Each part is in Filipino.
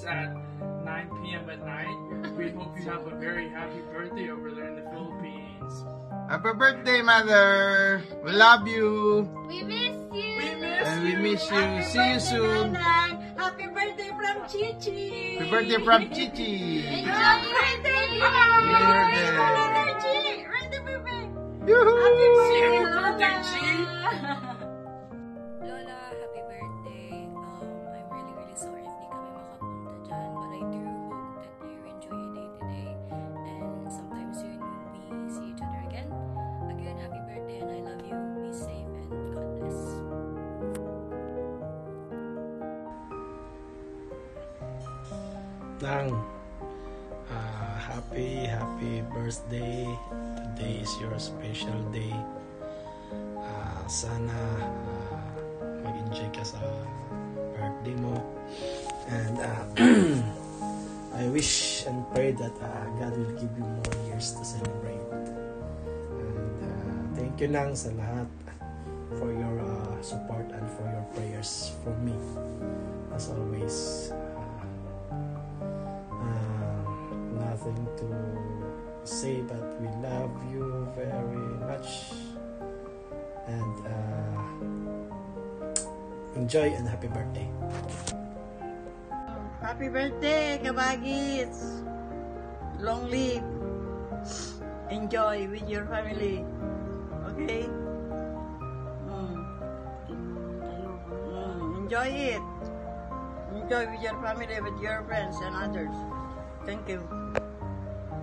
us at 9 p.m. at night. We hope you have a very happy birthday over there in the Philippines. Happy birthday, Mother! We love you! We miss you! And we miss you. See you soon! Happy birthday from Chichi! Happy birthday from Chichi! Enjoy your birthday! Energy! Right the birthday! Yoo-hoo! Happy See you, birthday, birthday, Chi! Lola, happy birthday. I'm really sorry if di kami makapunta dyan, but I do hope that you enjoy your day today, and sometime soon we see each other again. Again, happy birthday and I love you. Be safe and God bless. Nang, happy birthday. Today is your special day. Sana mag-enjoy ka sa birthday mo. And I wish and pray that God will give you more years to celebrate. And thank you lang sa lahat for your support and for your prayers for me. As always, nothing to say but we love you very much. And enjoy and happy birthday. Happy birthday, Kabagis! Long live! Enjoy with your family. Okay? Enjoy it. Enjoy with your family, with your friends and others. Thank you.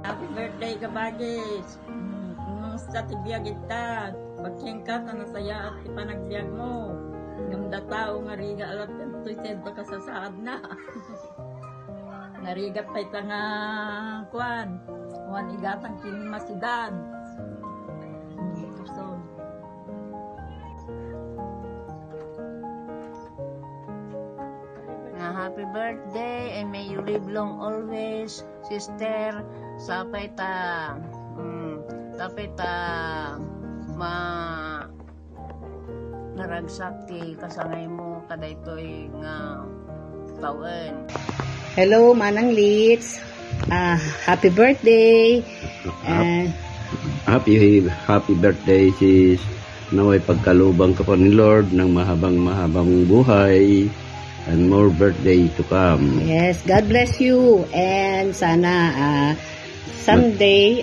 Happy birthday, Kabagis! Sa tibiyag kita, bagking ka nasaya at ipanagbiag mo. Ngamda tao nga riga alat kanto'y sento ka sa saad na. Narigat pa ita nga kuan. Kuan igatang kinmasidan. So, happy birthday and may you live long always, sister. Sapay ta naragsakti kasangay mo kadaytoy nga taon. Hello, Manang Litz. Happy birthday. Happy birthday, sis. Naway pagkalubang ka pa ni Lord ng mahabang buhay and more birthday to come. Yes, God bless you. And sana someday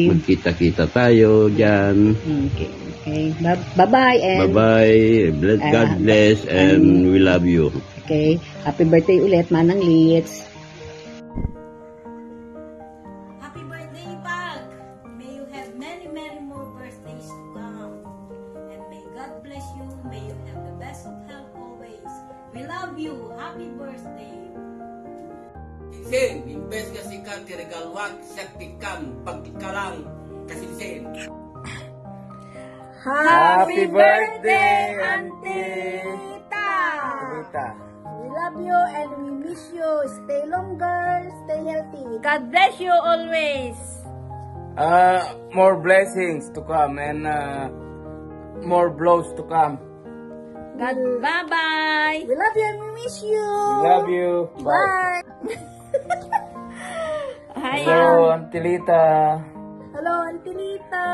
magkita-kita tayo dyan. Okay. Bye-bye. And bye-bye. God bless and we love you. Okay. Happy birthday ulit, Manang Litz. Happy birthday, Pag! May you have many more birthdays to come. And may God bless you. May you have the best of health always. We love you. Happy birthday! Sin, imbes nga si ka tiragalwak sa tikam pagtikalang kasinsin. Happy birthday, Auntie Rita! We love you and we miss you. Stay longer, stay healthy. God bless you always. More blessings to come and more blows to come. God, bye-bye. We love you and we miss you. We love you. Bye. Hello, Auntie Lita. Hello, Auntie Lita.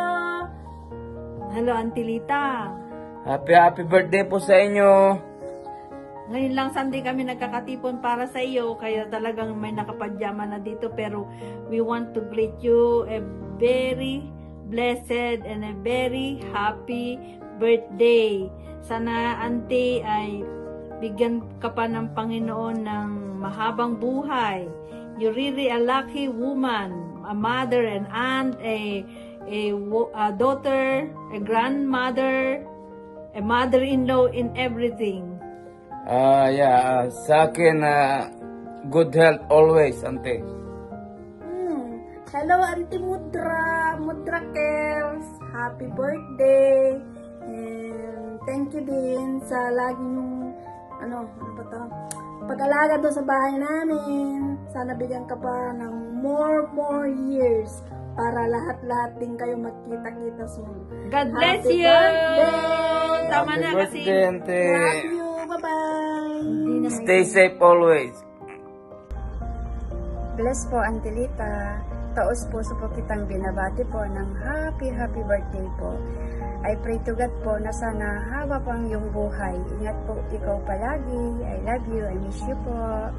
Hello, Auntie Lita. Happy birthday po sa inyo. Ngayon lang Sunday kami nagkakatipon para sa iyo, kaya talagang may nakapadyama na dito, pero we want to greet you a very blessed and a very happy birthday. Sana, Auntie, ay bigyan ka pa ng Panginoon ng mahabang buhay. You're really a lucky woman, a mother, an aunt, a daughter, a grandmother, a mother-in-law in everything. Sa akin, good health always, Auntie. Hello, Auntie Mudra Cares. Happy birthday. And thank you din sa lagi nung, pag-alaga doon sa bahay namin. Sana bigyan ka pa ng more years para lahat-lahat din kayo magkita-kita soon. God bless Happy you! birthday! Tama Happy na kasi. birthday, Auntie. Love you! Bye-bye! Stay safe always. Bless po, Auntie Lita. Taos puso po kitang binabati po ng happy birthday po. I pray to God po na sana haba pang iyong buhay. Ingat po ikaw palagi. I love you. I miss you po.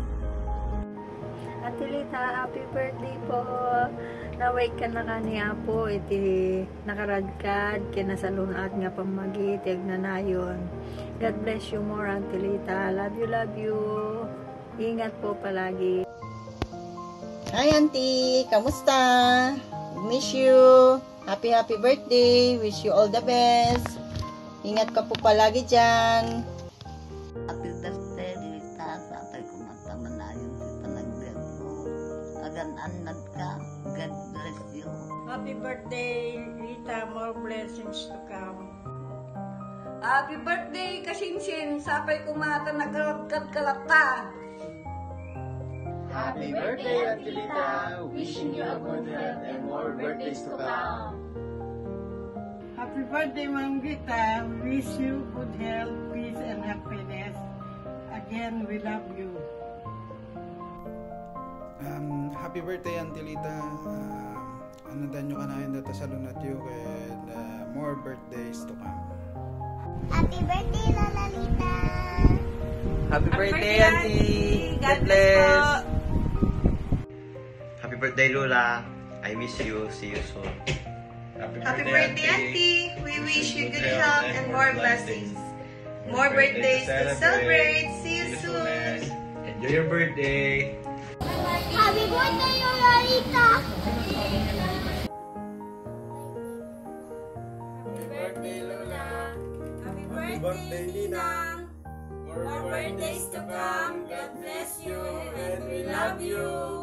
Auntie Lita, happy birthday po. Naway ka na kaniya po. Iti nakaradkad. Kinasalunat nga pamagi. Tiag na nayon. God bless you more, Auntie Lita. Love you. Ingat po palagi. Hi Auntie, kamusta? Miss you. Happy birthday. Wish you all the best. Ingat ka po palagi dyan. Happy birthday, Lita. Sapay ko matamanayon sa panagbiag mo. Agan-anad ka. God bless you. Happy birthday, Lita. More blessings to come. Happy birthday, Kasinsin. Sapay ko mata nagkalap-kalata. Happy birthday, Auntie Lita. Wishing you a good health and more birthdays to come. Happy birthday, Ma'am Rita. We wish you good health, peace, and happiness. Again, we love you. Happy birthday, Auntie Lita. Ano dan nyo kanahin dito sa lunatyo and more birthdays to come. Happy birthday, Lola Lita. Happy birthday, Auntie. God bless. Happy birthday, Lola. I miss you. See you soon. Happy birthday, Auntie. We wish you good health and more blessings. More birthdays to celebrate. See you soon. Enjoy your birthday. Happy birthday, Lola Lita. Happy birthday, Lola. Happy birthday, Ninang. More birthdays to come. God bless you and we love you.